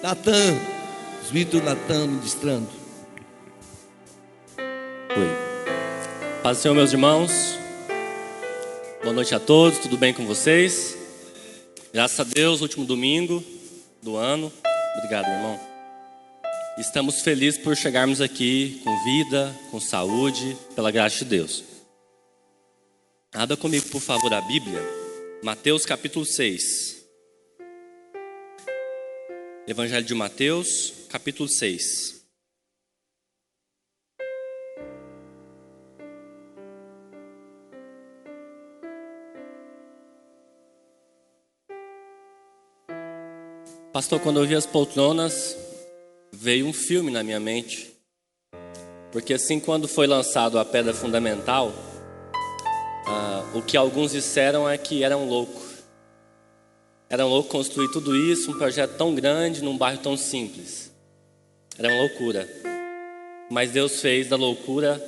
Natan, Espírito Natan ministrando. Oi. Paz do Senhor, meus irmãos. Boa noite a todos, tudo bem com vocês? Graças a Deus, último domingo do ano. Obrigado, meu irmão. Estamos felizes por chegarmos aqui com vida, com saúde, pela graça de Deus. Abra comigo, por favor, a Bíblia. Mateus capítulo 6. Evangelho de Mateus, capítulo 6. Pastor, quando eu vi as poltronas, veio um filme na minha mente. Porque assim, quando foi lançado a Pedra Fundamental, o que alguns disseram é que era um louco. Era um louco construir tudo isso, um projeto tão grande, num bairro tão simples. Era uma loucura. Mas Deus fez da loucura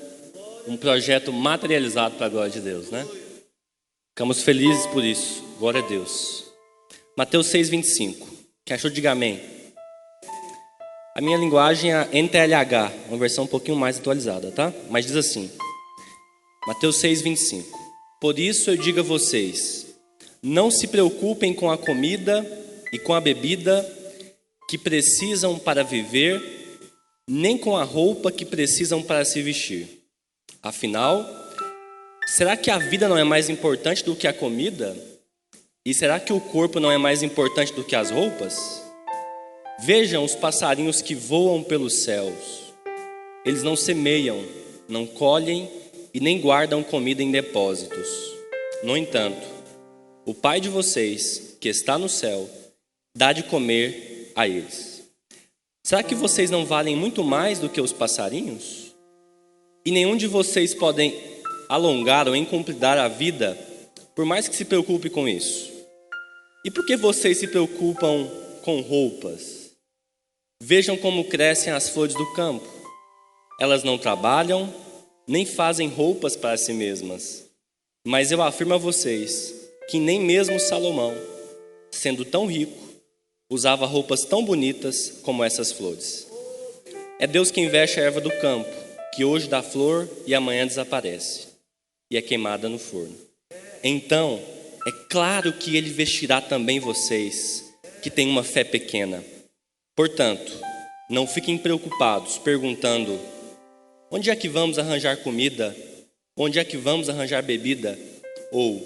um projeto materializado para a glória de Deus, né? Ficamos felizes por isso. Glória a Deus. Mateus 6:25. Quem achou, diga amém. A minha linguagem é a NTLH, uma versão um pouquinho mais atualizada, tá? Mas diz assim. Mateus 6:25. Por isso eu digo a vocês, não se preocupem com a comida e com a bebida que precisam para viver, nem com a roupa que precisam para se vestir. Afinal, será que a vida não é mais importante do que a comida? E será que o corpo não é mais importante do que as roupas? Vejam os passarinhos que voam pelos céus. Eles não semeiam, não colhem e nem guardam comida em depósitos. No entanto, o Pai de vocês, que está no céu, dá de comer a eles. Será que vocês não valem muito mais do que os passarinhos? E nenhum de vocês podem alongar ou encomendar a vida, por mais que se preocupe com isso. E por que vocês se preocupam com roupas? Vejam como crescem as flores do campo. Elas não trabalham, nem fazem roupas para si mesmas. Mas eu afirmo a vocês que nem mesmo Salomão, sendo tão rico, usava roupas tão bonitas como essas flores. É Deus quem veste a erva do campo, que hoje dá flor e amanhã desaparece, e é queimada no forno. Então, é claro que Ele vestirá também vocês, que têm uma fé pequena. Portanto, não fiquem preocupados, perguntando, onde é que vamos arranjar comida? Onde é que vamos arranjar bebida? Ou,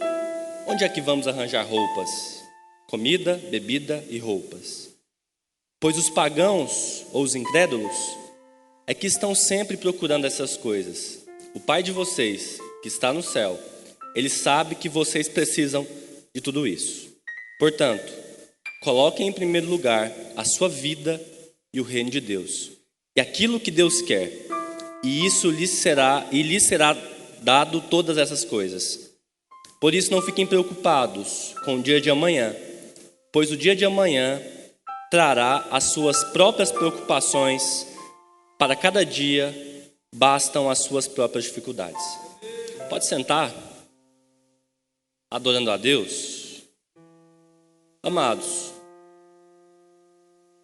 onde é que vamos arranjar roupas? Comida, bebida e roupas. Pois os pagãos, ou os incrédulos, é que estão sempre procurando essas coisas. O Pai de vocês, que está no céu, Ele sabe que vocês precisam de tudo isso. Portanto, coloquem em primeiro lugar a sua vida e o reino de Deus. E aquilo que Deus quer. E isso lhes será dado todas essas coisas. Por isso não fiquem preocupados com o dia de amanhã, pois o dia de amanhã trará as suas próprias preocupações. Para cada dia bastam as suas próprias dificuldades. Pode sentar, adorando a Deus. Amados,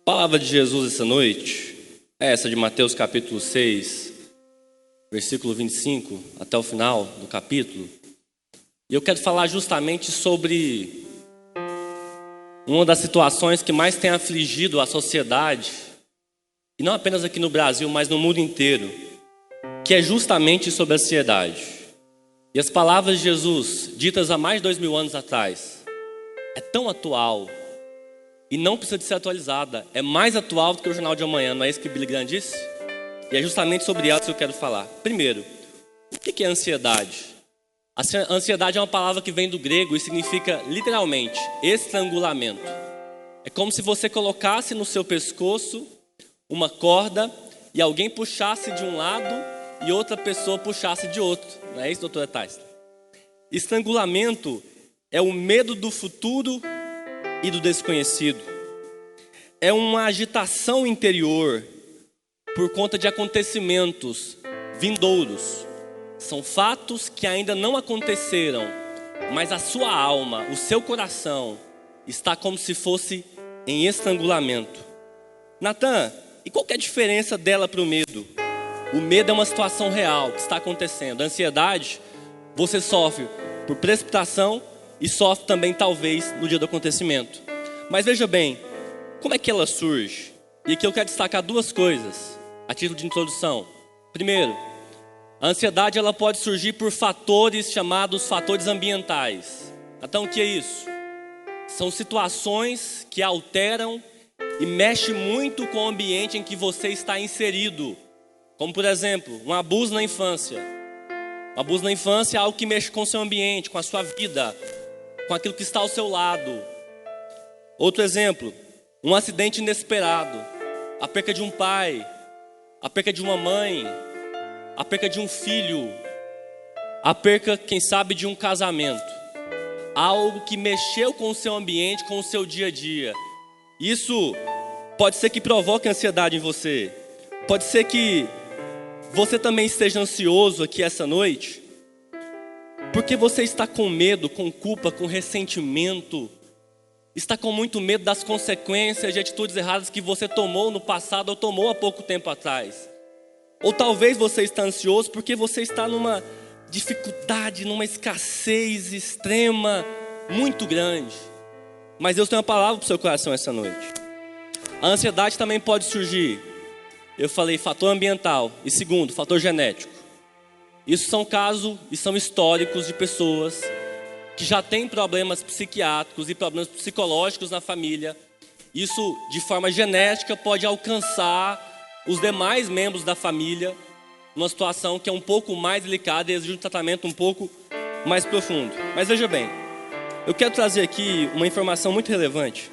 a palavra de Jesus essa noite é essa de Mateus capítulo 6, versículo 25 até o final do capítulo. E eu quero falar justamente sobre uma das situações que mais tem afligido a sociedade, e não apenas aqui no Brasil, mas no mundo inteiro, que é justamente sobre a ansiedade. E as palavras de Jesus, ditas há mais de 2000 anos atrás, é tão atual e não precisa de ser atualizada. É mais atual do que o Jornal de Amanhã, não é isso que Billy Graham disse? E é justamente sobre ela que eu quero falar. Primeiro, o que é ansiedade? A ansiedade é uma palavra que vem do grego e significa literalmente estrangulamento. É como se você colocasse no seu pescoço uma corda e alguém puxasse de um lado e outra pessoa puxasse de outro. Não é isso, doutora Tyson? Estrangulamento é o medo do futuro e do desconhecido. É uma agitação interior por conta de acontecimentos vindouros. São fatos que ainda não aconteceram, mas a sua alma, o seu coração, está como se fosse em estrangulamento. Natan, e qual que é a diferença dela para o medo? O medo é uma situação real que está acontecendo. A ansiedade, você sofre por precipitação e sofre também talvez no dia do acontecimento. Mas veja bem, como é que ela surge? E aqui eu quero destacar duas coisas a título de introdução. Primeiro, a ansiedade ela pode surgir por fatores chamados fatores ambientais. Então o que é isso? São situações que alteram e mexem muito com o ambiente em que você está inserido. Como por exemplo, um abuso na infância. Um abuso na infância é algo que mexe com o seu ambiente, com a sua vida, com aquilo que está ao seu lado. Outro exemplo, um acidente inesperado. A perca de um pai, a perca de uma mãe, a perca de um filho, a perca, quem sabe, de um casamento. Algo que mexeu com o seu ambiente, com o seu dia a dia. Isso pode ser que provoque ansiedade em você. Pode ser que você também esteja ansioso aqui essa noite, porque você está com medo, com culpa, com ressentimento, está com muito medo das consequências de atitudes erradas que você tomou no passado ou tomou há pouco tempo atrás. Ou talvez você está ansioso porque você está numa dificuldade, numa escassez extrema, muito grande. Mas Deus tem uma palavra para o seu coração essa noite. A ansiedade também pode surgir, eu falei, fator ambiental. E segundo, fator genético. Isso são casos e são históricos de pessoas que já têm problemas psiquiátricos e problemas psicológicos na família. Isso, de forma genética, pode alcançar os demais membros da família numa situação que é um pouco mais delicada e exige um tratamento um pouco mais profundo. Mas veja bem, eu quero trazer aqui uma informação muito relevante.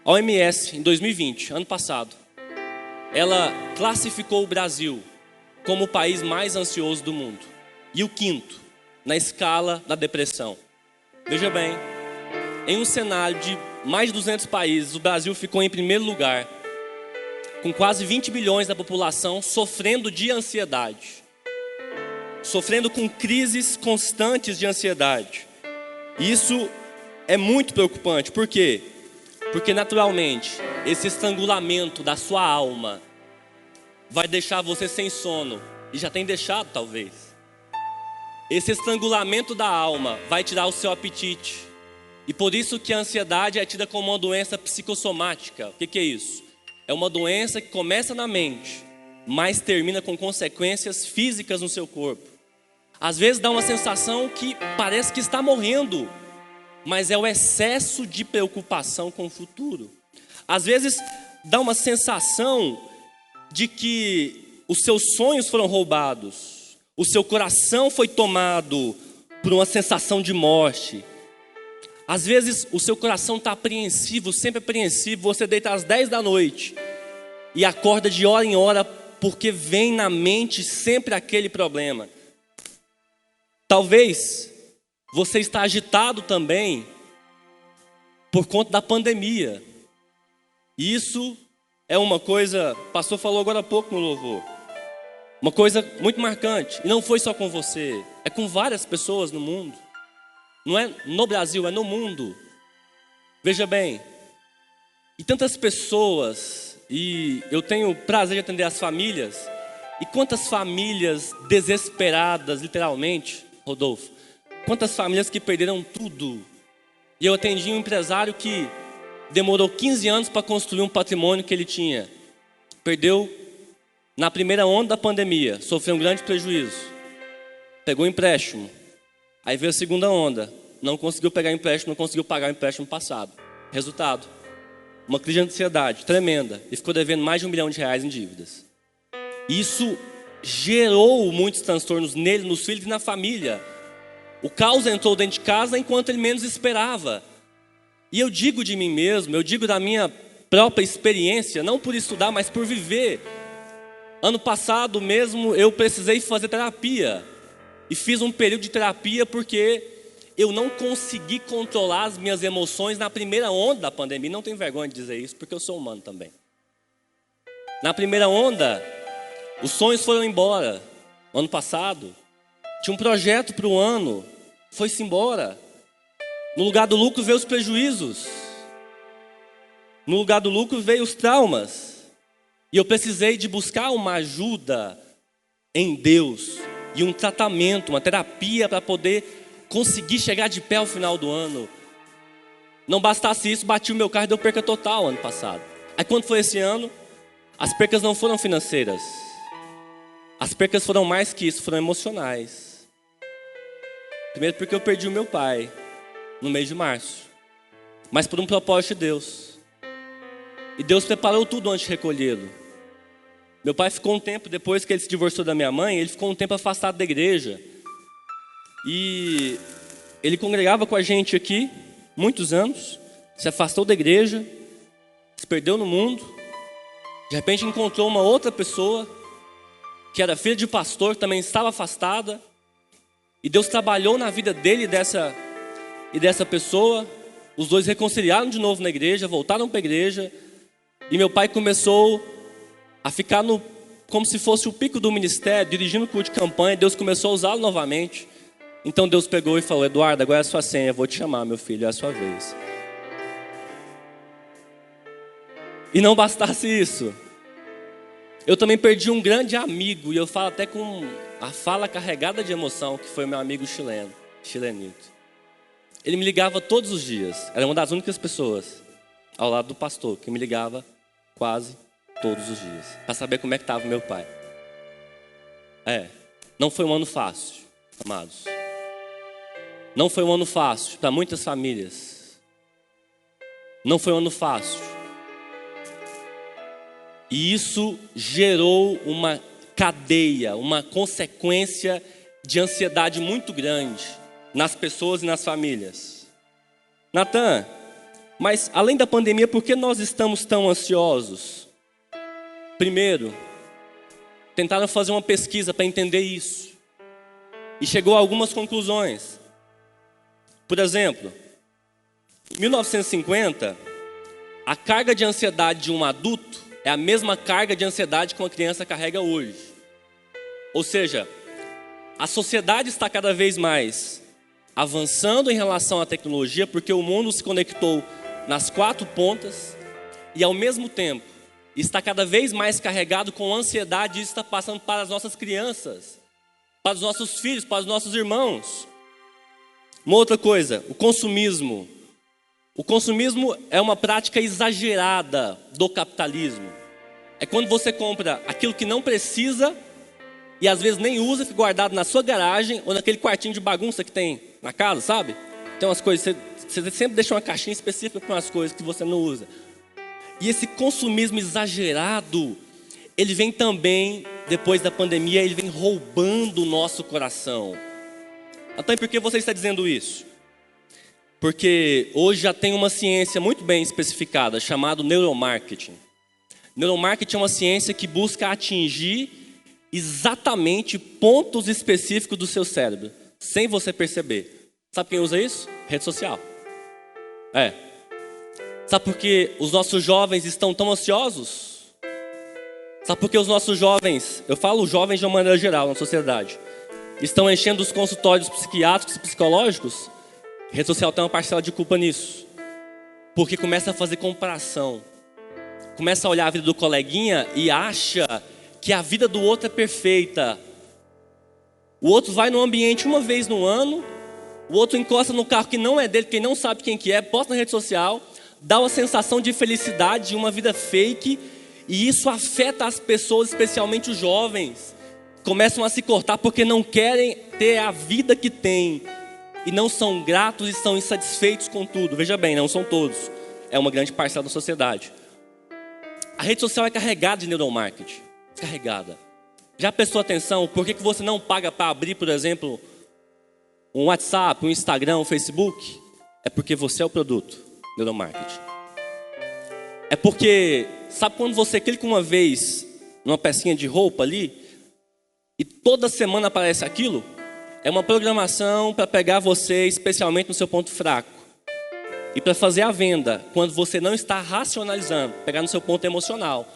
A OMS, em 2020, ano passado, ela classificou o Brasil como o país mais ansioso do mundo. E o quinto, na escala da depressão. Veja bem, em um cenário de mais de 200 países, o Brasil ficou em primeiro lugar, com quase 20 bilhões da população sofrendo de ansiedade, sofrendo com crises constantes de ansiedade. Isso é muito preocupante. Por quê? Porque naturalmente, esse estrangulamento da sua alma vai deixar você sem sono, e já tem deixado talvez. Esse estrangulamento da alma vai tirar o seu apetite. E por isso que a ansiedade é tida como uma doença psicossomática. O que é isso? É uma doença que começa na mente, mas termina com consequências físicas no seu corpo. Às vezes dá uma sensação que parece que está morrendo, mas é o excesso de preocupação com o futuro. Às vezes dá uma sensação de que os seus sonhos foram roubados, o seu coração foi tomado por uma sensação de morte. Às vezes o seu coração está apreensivo, sempre apreensivo. Você deita às 10 da noite e acorda de hora em hora porque vem na mente sempre aquele problema. Talvez você está agitado também por conta da pandemia. Isso é uma coisa, o pastor falou agora há pouco no louvor, uma coisa muito marcante. E não foi só com você, é com várias pessoas no mundo. Não é no Brasil, é no mundo. Veja bem, e tantas pessoas, e eu tenho o prazer de atender as famílias, e quantas famílias desesperadas, literalmente, Rodolfo, quantas famílias que perderam tudo. E eu atendi um empresário que demorou 15 anos para construir um patrimônio que ele tinha. Perdeu na primeira onda da pandemia, sofreu um grande prejuízo. Pegou um empréstimo. Aí veio a segunda onda, não conseguiu pegar empréstimo, não conseguiu pagar o empréstimo passado. Resultado, uma crise de ansiedade tremenda e ficou devendo mais de R$1 milhão em dívidas. Isso gerou muitos transtornos nele, nos filhos e na família. O caos entrou dentro de casa enquanto ele menos esperava. E eu digo de mim mesmo, eu digo da minha própria experiência, não por estudar, mas por viver. Ano passado mesmo eu precisei fazer terapia. E fiz um período de terapia porque eu não consegui controlar as minhas emoções na primeira onda da pandemia. Não tenho vergonha de dizer isso, porque eu sou humano também. Na primeira onda, os sonhos foram embora. Ano passado, tinha um projeto para o ano, foi-se embora. No lugar do lucro veio os prejuízos. no lugar do lucro veio os traumas. E eu precisei de buscar uma ajuda em Deus e um tratamento, uma terapia para poder conseguir chegar de pé ao final do ano. Não bastasse isso, bati o meu carro e deu perca total ano passado. Aí quando foi esse ano, as percas não foram financeiras. As percas foram mais que isso, foram emocionais. Primeiro porque eu perdi o meu pai no mês de março. Mas por um propósito de Deus. E Deus preparou tudo antes de recolhê-lo. Meu pai ficou um tempo, depois que ele se divorciou da minha mãe, ele ficou um tempo afastado da igreja. E ele congregava com a gente aqui, muitos anos, se afastou da igreja, se perdeu no mundo. De repente encontrou uma outra pessoa, que era filha de pastor, também estava afastada. E Deus trabalhou na vida dele e dessa pessoa. Os dois reconciliaram de novo na igreja, voltaram para a igreja. E meu pai começou a ficar como se fosse o pico do ministério, dirigindo o culto de campanha. Deus começou a usá-lo novamente. Então Deus pegou e falou: Eduardo, agora é a sua senha, vou te chamar, meu filho, é a sua vez. E não bastasse isso, eu também perdi um grande amigo, e eu falo até com a fala carregada de emoção, que foi meu amigo chilenito. Ele me ligava todos os dias, era uma das únicas pessoas, ao lado do pastor, que me ligava quase todos os dias, para saber como é que estava meu pai. Não foi um ano fácil, amados. Não foi um ano fácil para muitas famílias. Não foi um ano fácil. E isso gerou uma cadeia, uma consequência de ansiedade muito grande nas pessoas e nas famílias. Natan, mas além da pandemia, por que nós estamos tão ansiosos? Primeiro, tentaram fazer uma pesquisa para entender isso. E chegou a algumas conclusões. Por exemplo, em 1950, a carga de ansiedade de um adulto é a mesma carga de ansiedade que uma criança carrega hoje. Ou seja, a sociedade está cada vez mais avançando em relação à tecnologia, porque o mundo se conectou nas 4 pontas e ao mesmo tempo está cada vez mais carregado com ansiedade. E isso está passando para as nossas crianças, para os nossos filhos, para os nossos irmãos. Uma outra coisa, o consumismo. O consumismo é uma prática exagerada do capitalismo. É quando você compra aquilo que não precisa e às vezes nem usa, fica guardado na sua garagem ou naquele quartinho de bagunça que tem na casa, sabe? Tem umas coisas, você sempre deixa uma caixinha específica para umas coisas que você não usa. E esse consumismo exagerado, ele vem também, depois da pandemia, ele vem roubando o nosso coração. Então, por que você está dizendo isso? Porque hoje já tem uma ciência muito bem especificada, chamada neuromarketing. Neuromarketing é uma ciência que busca atingir exatamente pontos específicos do seu cérebro, sem você perceber. Sabe quem usa isso? Rede social. Sabe por que os nossos jovens estão tão ansiosos? Sabe por que os nossos jovens, eu falo jovens de uma maneira geral na sociedade, estão enchendo os consultórios psiquiátricos e psicológicos? A rede social tem uma parcela de culpa nisso. Porque começa a fazer comparação. Começa a olhar a vida do coleguinha e acha que a vida do outro é perfeita. O outro vai no ambiente uma vez no ano, o outro encosta no carro que não é dele, quem não sabe quem que é, posta na rede social, dá uma sensação de felicidade, de uma vida fake, e isso afeta as pessoas, especialmente os jovens. Começam a se cortar porque não querem ter a vida que tem. E não são gratos e são insatisfeitos com tudo. Veja bem, não são todos. É uma grande parcela da sociedade. A rede social é carregada de neuromarketing. Carregada. Já prestou atenção por que você não paga para abrir, por exemplo, um WhatsApp, um Instagram, um Facebook? É porque você é o produto. Neuromarketing. É porque, sabe quando você clica uma vez numa pecinha de roupa ali e toda semana aparece aquilo? É uma programação para pegar você especialmente no seu ponto fraco e para fazer a venda quando você não está racionalizando, pegar no seu ponto emocional,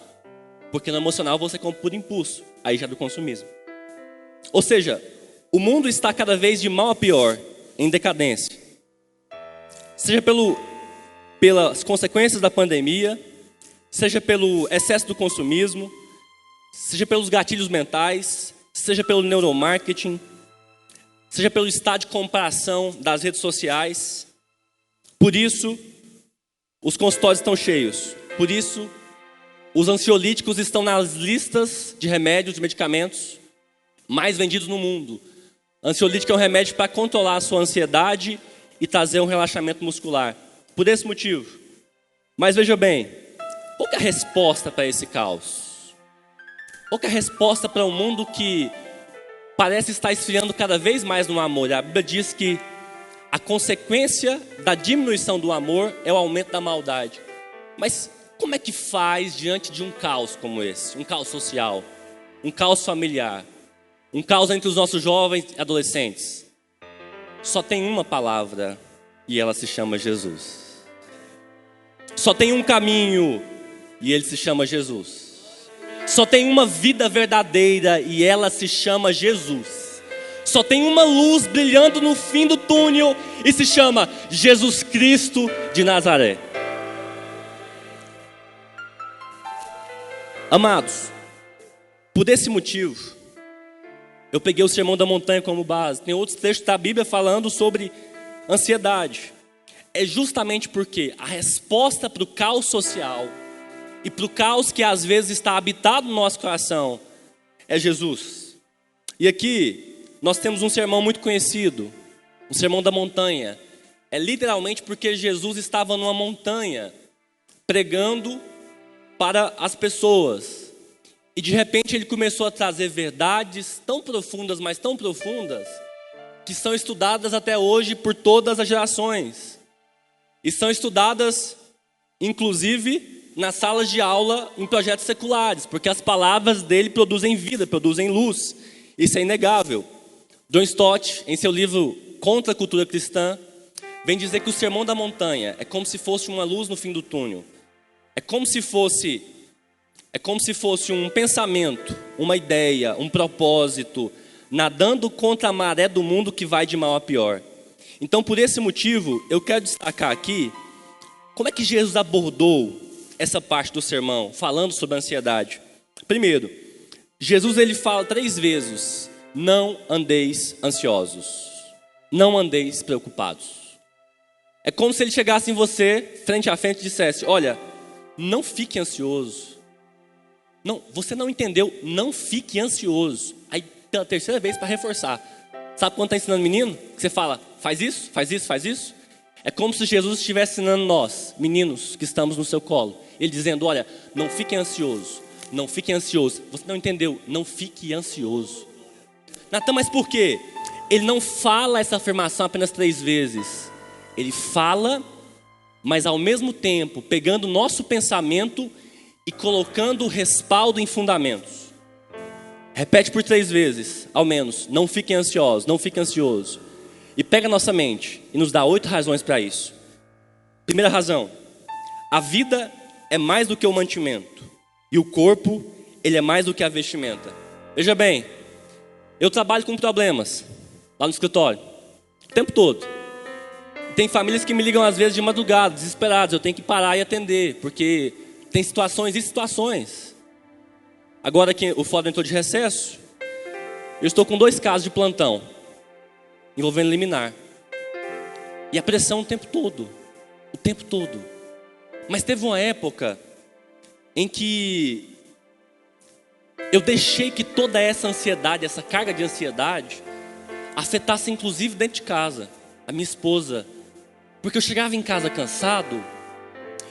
porque no emocional você compra por impulso, aí já é do consumismo. Ou seja, o mundo está cada vez de mal a pior, em decadência, seja pelas consequências da pandemia, seja pelo excesso do consumismo, seja pelos gatilhos mentais, seja pelo neuromarketing, seja pelo estado de comparação das redes sociais. Por isso, os consultórios estão cheios. Por isso, os ansiolíticos estão nas listas de remédios, de medicamentos mais vendidos no mundo. Ansiolítico é um remédio para controlar a sua ansiedade e trazer um relaxamento muscular. Por esse motivo. Mas veja bem, qual que é a resposta para esse caos? Qual que é a resposta para um mundo que parece estar esfriando cada vez mais no amor? A Bíblia diz que a consequência da diminuição do amor é o aumento da maldade. Mas como é que faz diante de um caos como esse? Um caos social, um caos familiar, um caos entre os nossos jovens e adolescentes. Só tem uma palavra e ela se chama Jesus. Só tem um caminho e ele se chama Jesus. Só tem uma vida verdadeira e ela se chama Jesus. Só tem uma luz brilhando no fim do túnel e se chama Jesus Cristo de Nazaré. Amados, por esse motivo, eu peguei o Sermão da Montanha como base. Tem outros textos da Bíblia falando sobre ansiedade. É justamente porque a resposta para o caos social e para o caos que às vezes está habitado no nosso coração é Jesus. E aqui nós temos um sermão muito conhecido, o Sermão da Montanha. É literalmente porque Jesus estava numa montanha pregando para as pessoas. E de repente ele começou a trazer verdades tão profundas, mas tão profundas, que são estudadas até hoje por todas as gerações. E são estudadas, inclusive, nas salas de aula em projetos seculares, porque as palavras dele produzem vida, produzem luz. Isso é inegável. John Stott, em seu livro Contra a Cultura Cristã, vem dizer que o Sermão da Montanha é como se fosse uma luz no fim do túnel. É como se fosse um pensamento, uma ideia, um propósito, nadando contra a maré do mundo que vai de mal a pior. Então, por esse motivo, eu quero destacar aqui como é que Jesus abordou essa parte do sermão, falando sobre a ansiedade. Primeiro, Jesus ele fala 3 vezes: não andeis ansiosos, não andeis preocupados. É como se ele chegasse em você, frente a frente, e dissesse: olha, não fique ansioso. Não, você não entendeu, não fique ansioso. Aí, pela 3ª vez, para reforçar. Sabe quando está ensinando menino? Que você fala, faz isso, faz isso, faz isso. É como se Jesus estivesse ensinando nós, meninos que estamos no seu colo. Ele dizendo, olha, não fique ansioso, não fique ansioso. Você não entendeu, não fique ansioso. Natan, mas por quê? Ele não fala essa afirmação apenas 3 vezes. Ele fala, mas ao mesmo tempo, pegando o nosso pensamento e colocando o respaldo em fundamentos. Repete por 3 vezes, ao menos. Não fiquem ansiosos, não fique ansioso. E pega a nossa mente e nos dá 8 razões para isso. Primeira razão: a vida é mais do que o mantimento. E o corpo, ele é mais do que a vestimenta. Veja bem, eu trabalho com problemas lá no escritório, o tempo todo. Tem famílias que me ligam às vezes de madrugada, desesperadas. Eu tenho que parar e atender, porque tem situações e situações. Agora que o Fórum entrou de recesso, eu estou com 2 casos de plantão envolvendo liminar. E a pressão o tempo todo. O tempo todo. Mas teve uma época em que eu deixei que toda essa ansiedade, essa carga de ansiedade, afetasse inclusive dentro de casa, a minha esposa. Porque eu chegava em casa cansado,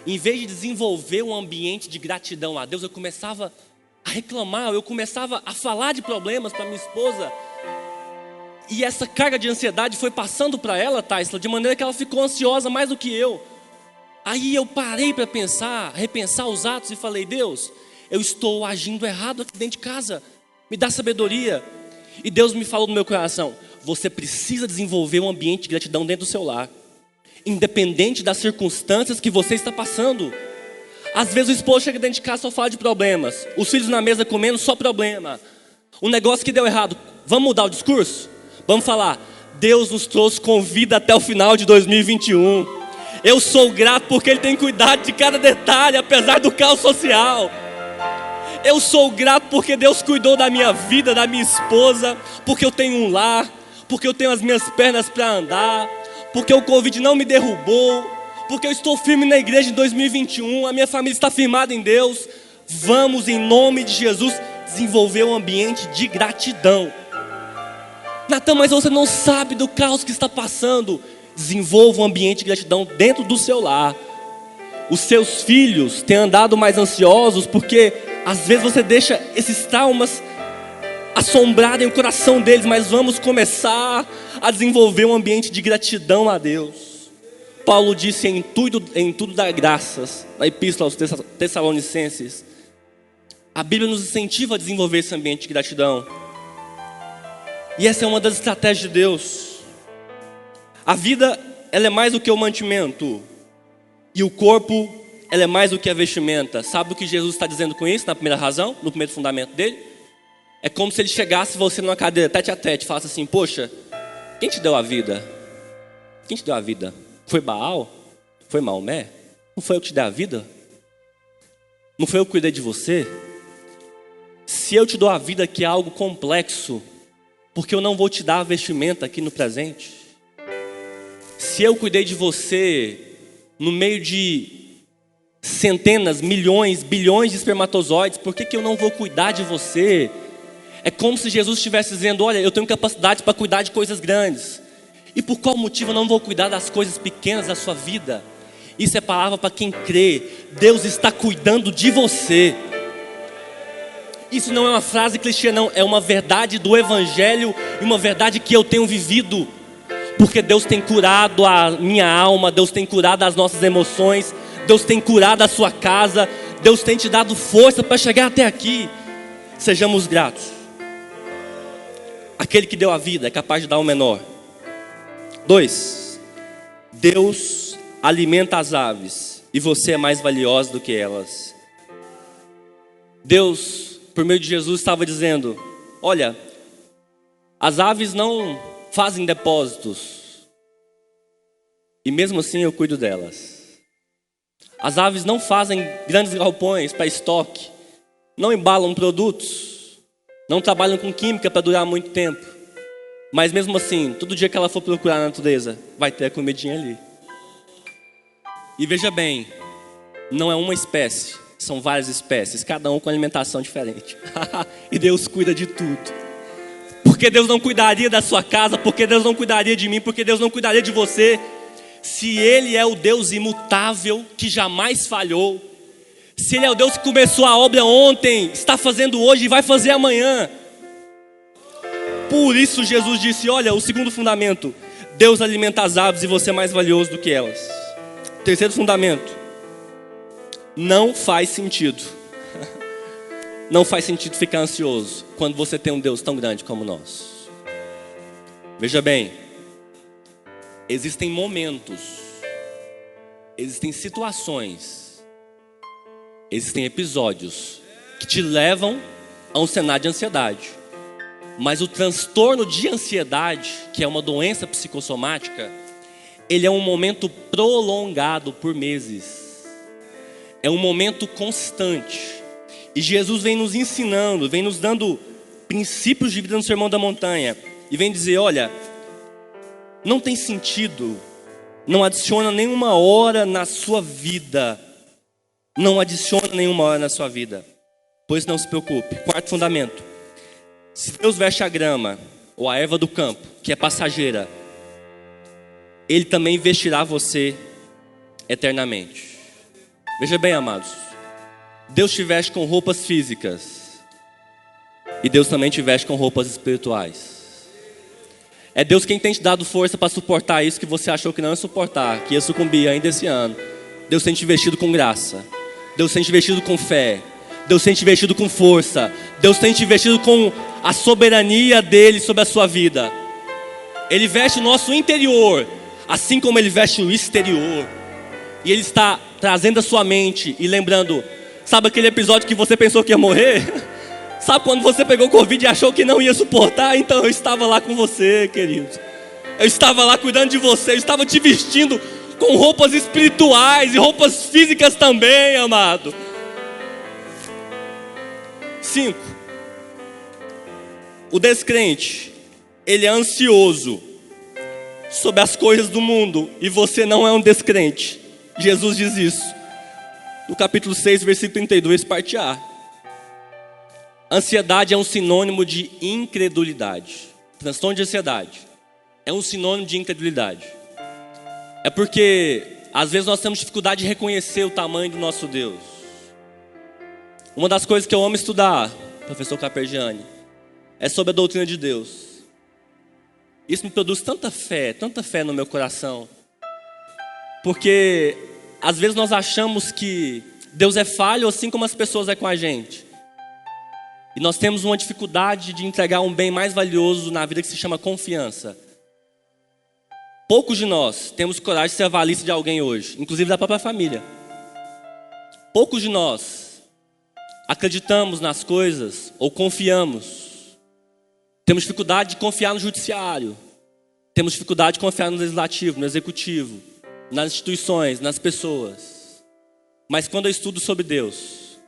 em vez de desenvolver um ambiente de gratidão a Deus, eu começava a reclamar, eu começava a falar de problemas para minha esposa. E essa carga de ansiedade foi passando para ela, Taisla, de maneira que ela ficou ansiosa mais do que eu. Aí eu parei para pensar, repensar os atos e falei, Deus, eu estou agindo errado aqui dentro de casa, me dá sabedoria. E Deus me falou no meu coração, você precisa desenvolver um ambiente de gratidão dentro do seu lar, independente das circunstâncias que você está passando. Às vezes o esposo chega dentro de casa e só fala de problemas, os filhos na mesa comendo, só problema. Um negócio que deu errado, vamos mudar o discurso? Vamos falar, Deus nos trouxe com vida até o final de 2021. Eu sou grato porque Ele tem cuidado de cada detalhe, apesar do caos social. Eu sou grato porque Deus cuidou da minha vida, da minha esposa, porque eu tenho um lar, porque eu tenho as minhas pernas para andar, porque o Covid não me derrubou, porque eu estou firme na igreja em 2021, a minha família está firmada em Deus. Vamos, em nome de Jesus, desenvolver um ambiente de gratidão. Natan, mas você não sabe do caos que está passando. Desenvolva um ambiente de gratidão dentro do seu lar. Os seus filhos têm andado mais ansiosos porque às vezes você deixa esses traumas assombrarem o coração deles, mas vamos começar a desenvolver um ambiente de gratidão a Deus. Paulo disse em tudo dar graças, na epístola aos Tessalonicenses. A Bíblia nos incentiva a desenvolver esse ambiente de gratidão. E essa é uma das estratégias de Deus. A vida, ela é mais do que o mantimento. E o corpo, ela é mais do que a vestimenta. Sabe o que Jesus está dizendo com isso, na primeira razão, no primeiro fundamento dele? É como se ele chegasse você numa cadeira, tete a tete, e falasse assim: poxa, quem te deu a vida? Quem te deu a vida? Foi Baal? Foi Maomé? Não foi eu que te dei a vida? Não foi eu que cuidei de você? Se eu te dou a vida, que é algo complexo, porque eu não vou te dar a vestimenta aqui no presente? Se eu cuidei de você no meio de centenas, milhões, bilhões de espermatozoides, por que eu não vou cuidar de você? É como se Jesus estivesse dizendo: olha, eu tenho capacidade para cuidar de coisas grandes. E por qual motivo eu não vou cuidar das coisas pequenas da sua vida? Isso é palavra para quem crê. Deus está cuidando de você. Isso não é uma frase clichê, não. É uma verdade do Evangelho e uma verdade que eu tenho vivido. Porque Deus tem curado a minha alma, Deus tem curado as nossas emoções, Deus tem curado a sua casa, Deus tem te dado força para chegar até aqui. Sejamos gratos. Aquele que deu a vida é capaz de dar o menor. 2. Deus alimenta as aves e você é mais valioso do que elas. Deus, por meio de Jesus, estava dizendo: olha, as aves não fazem depósitos e mesmo assim eu cuido delas. As aves não fazem grandes galpões para estoque, não embalam produtos, não trabalham com química para durar muito tempo. Mas mesmo assim, todo dia que ela for procurar na natureza, vai ter a comidinha ali. E veja bem, não é uma espécie, são várias espécies, cada um com alimentação diferente. E Deus cuida de tudo. Porque Deus não cuidaria da sua casa, porque Deus não cuidaria de mim, porque Deus não cuidaria de você, se Ele é o Deus imutável, que jamais falhou. Se Ele é o Deus que começou a obra ontem, está fazendo hoje e vai fazer amanhã. Por isso Jesus disse: olha, o segundo fundamento, Deus alimenta as aves e você é mais valioso do que elas. Terceiro fundamento, não faz sentido. Não faz sentido ficar ansioso quando você tem um Deus tão grande como nós. Veja bem, existem momentos, existem situações, existem episódios que te levam a um cenário de ansiedade. Mas o transtorno de ansiedade, que é uma doença psicossomática, ele é um momento prolongado por meses. É um momento constante. E Jesus vem nos ensinando, vem nos dando princípios de vida no Sermão da Montanha. E vem dizer: olha, não tem sentido, não adiciona nenhuma hora na sua vida. Não adiciona nenhuma hora na sua vida. Pois não se preocupe. Quarto fundamento. Se Deus veste a grama, ou a erva do campo, que é passageira, Ele também vestirá você eternamente. Veja bem, amados, Deus te veste com roupas físicas, e Deus também te veste com roupas espirituais. É Deus quem tem te dado força para suportar isso que você achou que não ia suportar, que ia sucumbir ainda esse ano. Deus tem te vestido com graça, Deus tem te vestido com fé, Deus tem te vestido com força, Deus tem te vestido com a soberania dele sobre a sua vida. Ele veste o nosso interior, assim como Ele veste o exterior. E Ele está trazendo a sua mente e lembrando: sabe aquele episódio que você pensou que ia morrer? Sabe quando você pegou Covid e achou que não ia suportar? Então eu estava lá com você, querido. Eu estava lá cuidando de você, eu estava te vestindo com roupas espirituais e roupas físicas também, amado. 5. O descrente, ele é ansioso sobre as coisas do mundo, e você não é um descrente. Jesus diz isso no capítulo 6, versículo 32, parte A. Ansiedade é um sinônimo de incredulidade. Transtorno de ansiedade é um sinônimo de incredulidade. É porque às vezes nós temos dificuldade de reconhecer o tamanho do nosso Deus. Uma das coisas que eu amo estudar, professor Capergiani, é sobre a doutrina de Deus. Isso me produz tanta fé no meu coração. Porque às vezes nós achamos que Deus é falho assim como as pessoas é com a gente. E nós temos uma dificuldade de entregar um bem mais valioso na vida que se chama confiança. Poucos de nós temos coragem de ser avalista de alguém hoje, inclusive da própria família. Poucos de nós acreditamos nas coisas ou confiamos. Temos dificuldade de confiar no judiciário. Temos dificuldade de confiar no legislativo, no executivo, nas instituições, nas pessoas. Mas quando eu estudo sobre Deus,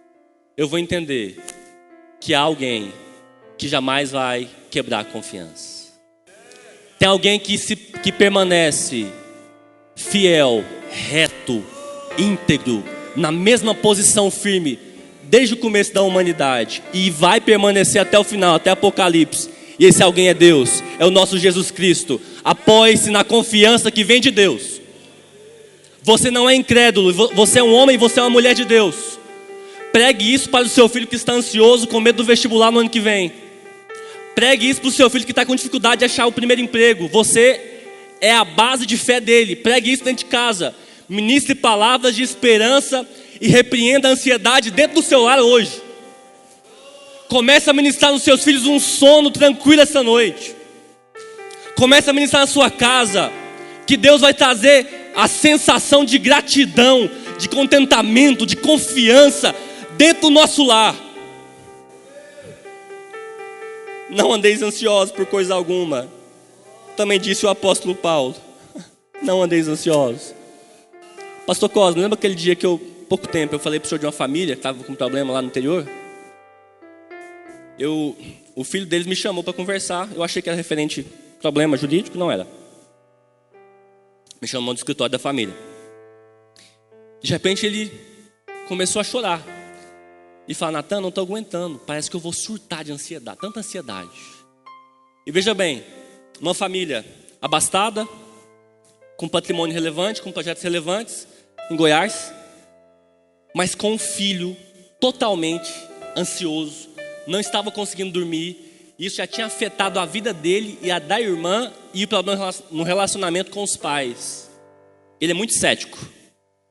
eu vou entender que há alguém que jamais vai quebrar a confiança. Tem alguém que permanece fiel, reto, íntegro, na mesma posição firme, desde o começo da humanidade, e vai permanecer até o final, até Apocalipse. E esse alguém é Deus, é o nosso Jesus Cristo. Apoie-se na confiança que vem de Deus. Você não é incrédulo, você é um homem, você é uma mulher de Deus. Pregue isso para o seu filho que está ansioso, com medo do vestibular no ano que vem. Pregue isso para o seu filho que está com dificuldade de achar o primeiro emprego. Você é a base de fé dele. Pregue isso dentro de casa. Ministre palavras de esperança e repreenda a ansiedade dentro do seu lar hoje. Comece a ministrar nos seus filhos um sono tranquilo essa noite. Comece a ministrar na sua casa, que Deus vai trazer a sensação de gratidão, de contentamento, de confiança dentro do nosso lar. Não andeis ansiosos por coisa alguma. Também disse o apóstolo Paulo. Não andeis ansiosos. Pastor Cosme, lembra aquele dia que pouco tempo, eu falei para o senhor de uma família que estava com um problema lá no interior? O filho deles me chamou para conversar. Eu achei que era referente a problema jurídico, não era. Me chamou do escritório da família. De repente ele começou a chorar. E falou: Natan, não estou aguentando. Parece que eu vou surtar de ansiedade. Tanta ansiedade. E veja bem, uma família abastada, com patrimônio relevante, com projetos relevantes, em Goiás, mas com um filho totalmente ansioso, não estava conseguindo dormir. Isso já tinha afetado a vida dele e a da irmã, e o problema no relacionamento com os pais. Ele é muito cético,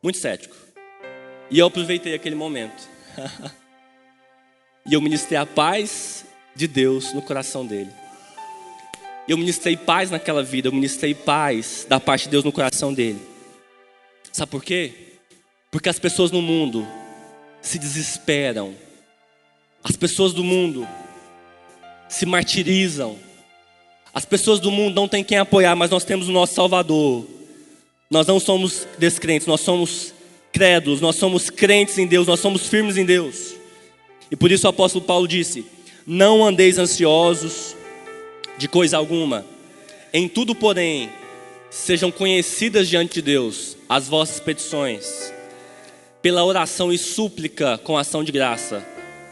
muito cético. E eu aproveitei aquele momento. E eu ministrei a paz de Deus no coração dele. Eu ministrei paz naquela vida, eu ministrei paz da parte de Deus no coração dele. Sabe por quê? Porque as pessoas no mundo se desesperam. As pessoas do mundo se martirizam. As pessoas do mundo não têm quem apoiar, mas nós temos o nosso Salvador. Nós não somos descrentes, nós somos crédulos, nós somos crentes em Deus, nós somos firmes em Deus. E por isso o apóstolo Paulo disse: não andeis ansiosos de coisa alguma. Em tudo, porém, sejam conhecidas diante de Deus as vossas petições, pela oração e súplica com ação de graça.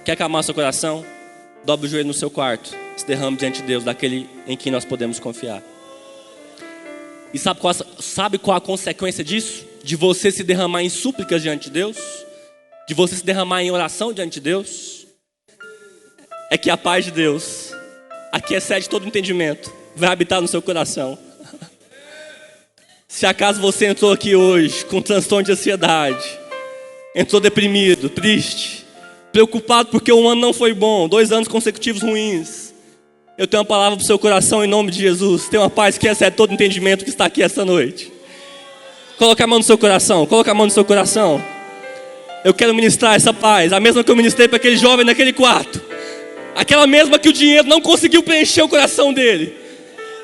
Quer acalmar seu coração? Dobre o joelho no seu quarto, se derrame diante de Deus, daquele em quem nós podemos confiar. E sabe qual a consequência disso? De você se derramar em súplicas diante de Deus? De você se derramar em oração diante de Deus? É que a paz de Deus, a que excede todo entendimento, vai habitar no seu coração. Se acaso você entrou aqui hoje com transtorno de ansiedade, entrou deprimido, triste, preocupado porque um ano não foi bom, 2 anos consecutivos ruins, eu tenho uma palavra para o seu coração em nome de Jesus. Tem uma paz que excede todo entendimento que está aqui esta noite. Coloca a mão no seu coração, coloca a mão no seu coração. Eu quero ministrar essa paz, a mesma que eu ministrei para aquele jovem naquele quarto, aquela mesma que o dinheiro não conseguiu preencher o coração dele.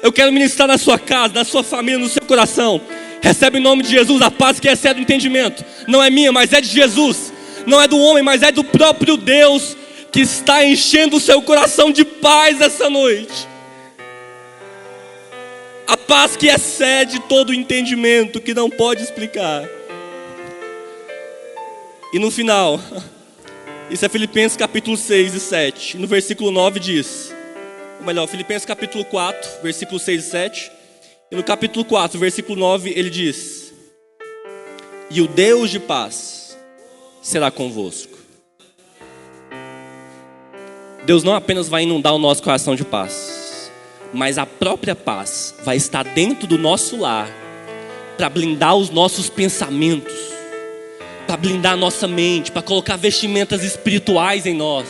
Eu quero ministrar na sua casa, na sua família, no seu coração, Recebe em nome de Jesus a paz que excede o entendimento. Não é minha, mas é de Jesus. Não é do homem, mas é do próprio Deus, que está enchendo o seu coração de paz essa noite. A paz que excede todo o entendimento, que não pode explicar. E no final, isso é Filipenses capítulo 6 e 7. No versículo 9 diz, ou melhor, Filipenses capítulo 4, versículo 6 e 7. E no capítulo 4, versículo 9, ele diz: e o Deus de paz será convosco. Deus não apenas vai inundar o nosso coração de paz, mas a própria paz vai estar dentro do nosso lar, para blindar os nossos pensamentos, para blindar a nossa mente, para colocar vestimentas espirituais em nós,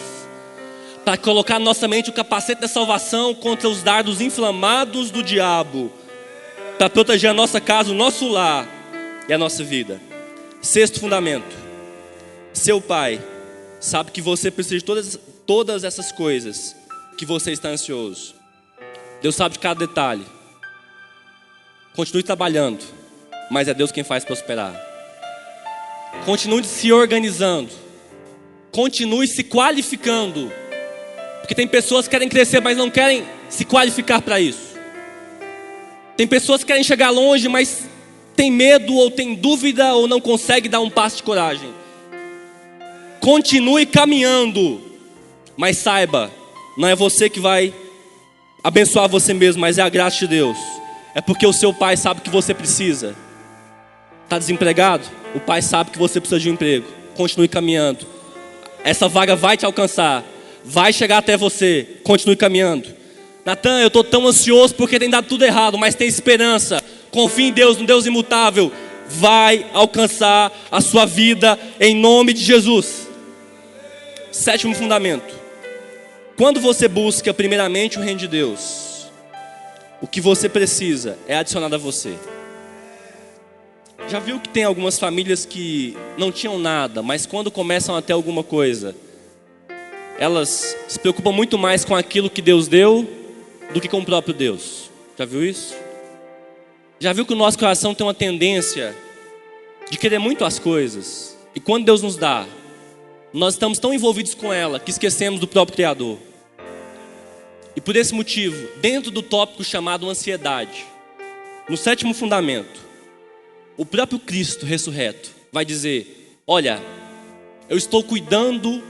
para colocar na nossa mente o capacete da salvação contra os dardos inflamados do diabo, para proteger a nossa casa, o nosso lar e a nossa vida. Sexto fundamento: seu pai sabe que você precisa de todas essas coisas que você está ansioso. Deus sabe de cada detalhe. Continue trabalhando, mas é Deus quem faz prosperar. Continue se organizando, continue se qualificando, porque tem pessoas que querem crescer, mas não querem se qualificar para isso. Tem pessoas que querem chegar longe, mas tem medo, ou tem dúvida, ou não consegue dar um passo de coragem. Continue caminhando, mas saiba, não é você que vai abençoar você mesmo, mas é a graça de Deus. É porque o seu pai sabe que você precisa. Está desempregado? O pai sabe que você precisa de um emprego. Continue caminhando. Essa vaga vai te alcançar, vai chegar até você. Continue caminhando. Natan, eu estou tão ansioso porque tem dado tudo errado, mas tem esperança. Confie em Deus, no Deus imutável. Vai alcançar a sua vida em nome de Jesus. Sétimo fundamento: quando você busca primeiramente o reino de Deus, o que você precisa é adicionado a você. Já viu que tem algumas famílias que não tinham nada, mas quando começam a ter alguma coisa, elas se preocupam muito mais com aquilo que Deus deu do que com o próprio Deus? Já viu isso? Já viu que o nosso coração tem uma tendência de querer muito as coisas, e quando Deus nos dá, nós estamos tão envolvidos com ela que esquecemos do próprio Criador. E por esse motivo, dentro do tópico chamado ansiedade, no sétimo fundamento, o próprio Cristo ressurreto vai dizer: olha, eu estou cuidando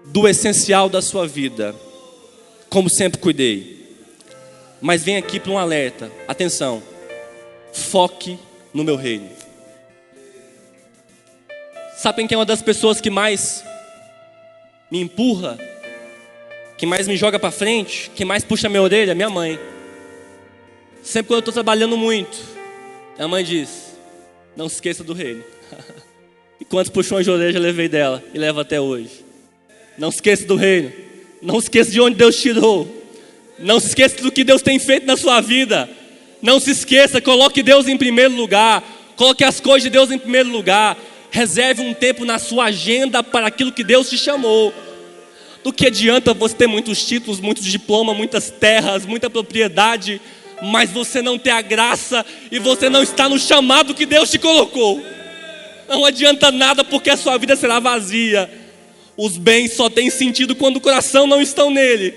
do essencial da sua vida, como sempre cuidei. Mas vem aqui para um alerta: atenção, foque no meu reino. Sabem quem é uma das pessoas que mais me empurra, que mais me joga para frente, que mais puxa minha orelha? Minha mãe. Sempre quando eu estou trabalhando muito, a mãe diz: não se esqueça do reino. E quantos puxões de orelha eu levei dela e levo até hoje? Não se esqueça do reino. Não se esqueça de onde Deus tirou. Não se esqueça do que Deus tem feito na sua vida. Não se esqueça, coloque Deus em primeiro lugar. Coloque as coisas de Deus em primeiro lugar. Reserve um tempo na sua agenda para aquilo que Deus te chamou. Do que adianta você ter muitos títulos, muitos diplomas, muitas terras, muita propriedade, mas você não ter a graça e você não está no chamado que Deus te colocou? Não adianta nada, porque a sua vida será vazia. Os bens só têm sentido quando o coração não está nele.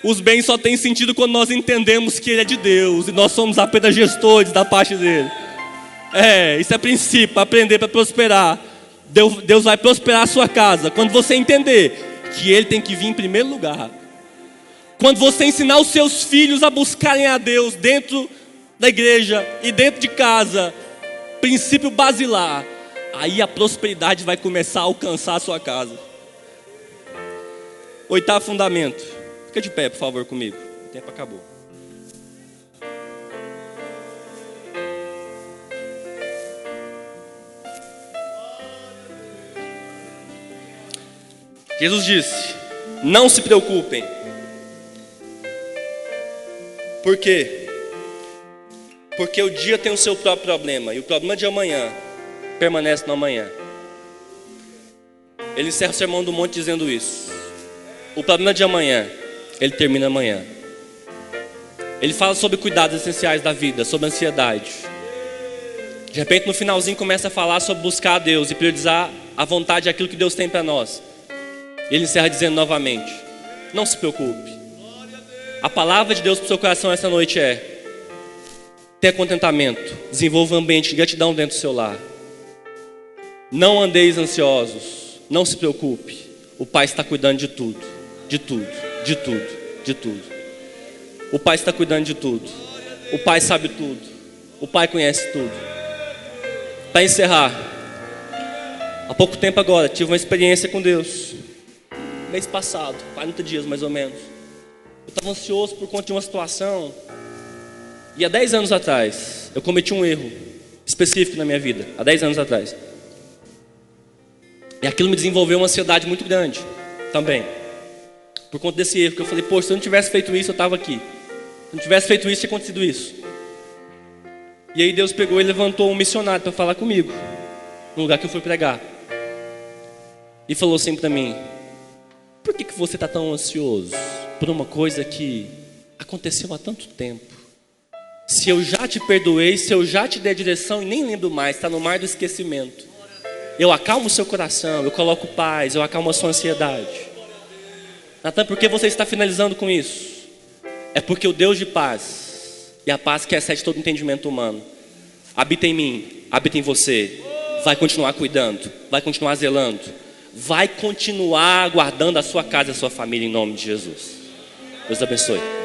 Os bens só têm sentido quando nós entendemos que Ele é de Deus e nós somos apenas gestores da parte dele. Isso é princípio, aprender para prosperar. Deus vai prosperar a sua casa quando você entender que Ele tem que vir em primeiro lugar. Quando você ensinar os seus filhos a buscarem a Deus dentro da igreja e dentro de casa, princípio basilar, aí a prosperidade vai começar a alcançar a sua casa. Oitavo fundamento. Fica de pé, por favor, comigo. O tempo acabou. Jesus disse: não se preocupem. Por quê? Porque o dia tem o seu próprio problema, e o problema de amanhã permanece no amanhã. Ele encerra o sermão do monte dizendo isso. O problema de amanhã, ele termina amanhã. Ele fala sobre cuidados essenciais da vida, sobre ansiedade. De repente no finalzinho começa a falar sobre buscar a Deus e priorizar a vontade e aquilo que Deus tem para nós. Ele encerra dizendo novamente: não se preocupe. A palavra de Deus para o seu coração essa noite é: tenha contentamento, desenvolva um ambiente de gratidão dentro do seu lar. Não andeis ansiosos, não se preocupe. O Pai está cuidando de tudo, de tudo, de tudo, de tudo. O Pai está cuidando de tudo. O Pai sabe tudo. O Pai conhece tudo. Para encerrar, há pouco tempo agora, tive uma experiência com Deus. Mês passado, 40 dias mais ou menos. Eu estava ansioso por conta de uma situação. E há 10 anos atrás, eu cometi um erro específico na minha vida. Há 10 anos atrás. E aquilo me desenvolveu uma ansiedade muito grande também. Por conta desse erro, que eu falei: poxa, se eu não tivesse feito isso, eu estava aqui. Se eu não tivesse feito isso, tinha acontecido isso. E aí Deus pegou e levantou um missionário para falar comigo, no lugar que eu fui pregar. E falou assim para mim: por que você está tão ansioso por uma coisa que aconteceu há tanto tempo? Se eu já te perdoei, se eu já te dei a direção e nem lembro mais, está no mar do esquecimento. Eu acalmo o seu coração, eu coloco paz, eu acalmo a sua ansiedade. Natan, por que você está finalizando com isso? É porque o Deus de paz, e a paz que excede todo entendimento humano, habita em mim, habita em você. Vai continuar cuidando, vai continuar zelando, vai continuar guardando a sua casa e a sua família em nome de Jesus. Deus abençoe.